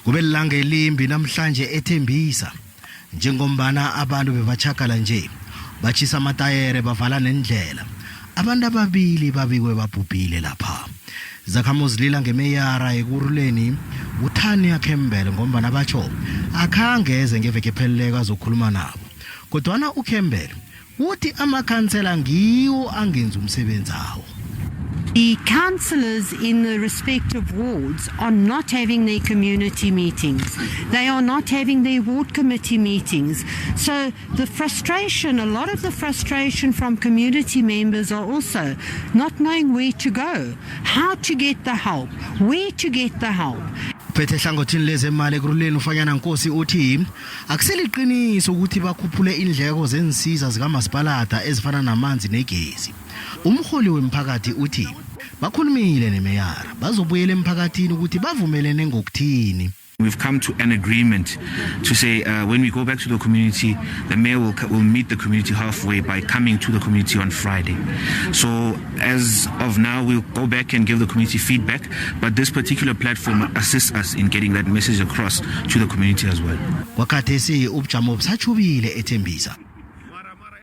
Kube lilanga elimbi namhlanje eTembisa. Njengombana abantu bebachakala nje, bachisa amatayere bavala nendlela. Abantu ababili babikwe babhubhile lapha. Izakhamuzi lila ngumeyara we-Kurhuleni uthani akhembele ngombana batsho akhangeze ngeveke epheleleko azokhuluma nabo. Kodwana ukhembele uthi amakhansela ngiwo angenza umsebenzi awo. The councillors in the respective wards are not having their community meetings. They are not having their ward committee meetings. So the frustration, a lot of the frustration from community members are also not knowing where to go, how to get the help, where to get the help. Phethe hlangothini lezemali eKurhuleni ufanyana Nkosi uthi akuseliqiniso ukuthi bakhuphule indleko zensiza zikamasipalada ezifana namanzi negezi. Umholi wemphakathi uthi bakhulumile nemeyara bazobuyela emphakathini ukuthi bavumelene ngokuthini. We've come to an agreement to say when we go back to the community, the mayor will meet the community halfway by coming to the community on Friday. So as of now, we'll go back and give the community feedback, but this particular platform assists us in getting that message across to the community as well. Wakhathesi ubujamo busatshubile eTembisa.